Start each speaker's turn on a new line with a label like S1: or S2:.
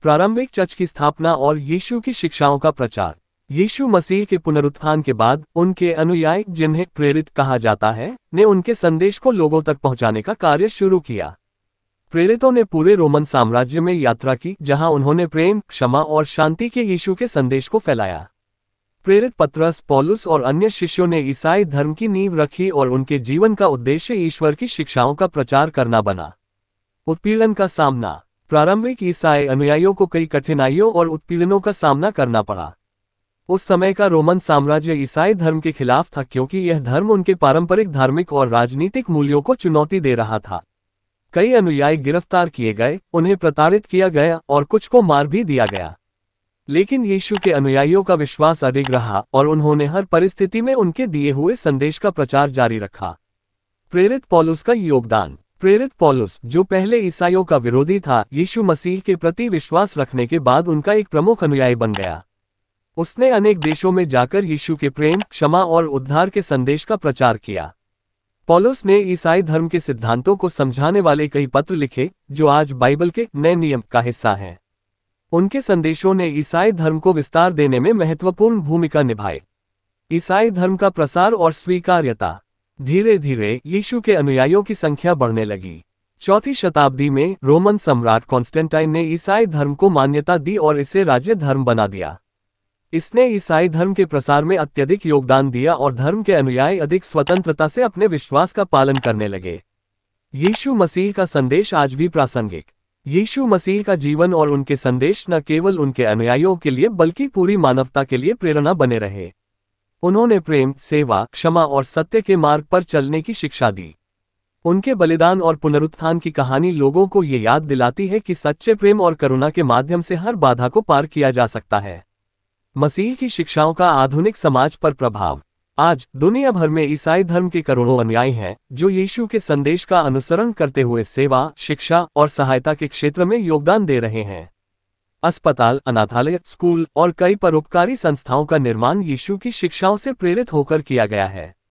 S1: प्रारंभिक चर्च की स्थापना और यीशु की शिक्षाओं का प्रचार। यीशु मसीह के पुनरुत्थान के बाद उनके अनुयायी, जिन्हें प्रेरित कहा जाता है, ने उनके संदेश को लोगों तक पहुंचाने का कार्य शुरू किया। प्रेरितों ने पूरे रोमन साम्राज्य में यात्रा की, जहां उन्होंने प्रेम, क्षमा और शांति के यीशु के संदेश को फैलाया। प्रेरित पतरस, पौलुस और अन्य शिष्यों ने ईसाई धर्म की नींव रखी और उनके जीवन का उद्देश्य ईश्वर की शिक्षाओं का प्रचार करना बना। उत्पीड़न का सामना। प्रारंभिक ईसाई अनुयायियों को कई कठिनाइयों और उत्पीड़नों का सामना करना पड़ा। उस समय का रोमन साम्राज्य ईसाई धर्म के खिलाफ था, क्योंकि यह धर्म उनके पारंपरिक धार्मिक और राजनीतिक मूल्यों को चुनौती दे रहा था। कई अनुयायी गिरफ्तार किए गए, उन्हें प्रताड़ित किया गया और कुछ को मार भी दिया गया। लेकिन यीशु के अनुयायियों का विश्वास अडिग रहा और उन्होंने हर परिस्थिति में उनके दिए हुए संदेश का प्रचार जारी रखा। प्रेरित पौलुस का योगदान। प्रेरित पौलुस, जो पहले ईसाइयों का विरोधी था, यीशु मसीह के प्रति विश्वास रखने के बाद उनका एक प्रमुख अनुयायी बन गया। उसने अनेक देशों में जाकर यीशु के प्रेम, क्षमा और उद्धार के संदेश का प्रचार किया। पौलुस ने ईसाई धर्म के सिद्धांतों को समझाने वाले कई पत्र लिखे, जो आज बाइबल के नए नियम का हिस्सा हैं। उनके संदेशों ने ईसाई धर्म को विस्तार देने में महत्वपूर्ण भूमिका निभाई। ईसाई धर्म का प्रसार और स्वीकार्यता। धीरे धीरे यीशु के अनुयायियों की संख्या बढ़ने लगी। 4वीं शताब्दी में रोमन सम्राट कॉन्स्टेंटाइन ने ईसाई धर्म को मान्यता दी और इसे राज्य धर्म बना दिया। इसने ईसाई धर्म के प्रसार में अत्यधिक योगदान दिया और धर्म के अनुयायी अधिक स्वतंत्रता से अपने विश्वास का पालन करने लगे। यीशु मसीह का संदेश आज भी प्रासंगिक। यीशु मसीह का जीवन और उनके संदेश न केवल उनके अनुयायियों के लिए बल्कि पूरी मानवता के लिए प्रेरणा बने रहे। उन्होंने प्रेम, सेवा, क्षमा और सत्य के मार्ग पर चलने की शिक्षा दी। उनके बलिदान और पुनरुत्थान की कहानी लोगों को ये याद दिलाती है कि सच्चे प्रेम और करुणा के माध्यम से हर बाधा को पार किया जा सकता है। मसीह की शिक्षाओं का आधुनिक समाज पर प्रभाव। आज दुनिया भर में ईसाई धर्म के करोड़ों अनुयायी हैं, जो यीशु के संदेश का अनुसरण करते हुए सेवा, शिक्षा और सहायता के क्षेत्र में योगदान दे रहे हैं। अस्पताल, अनाथालय, स्कूल और कई परोपकारी संस्थाओं का निर्माण यीशु की शिक्षाओं से प्रेरित होकर किया गया है।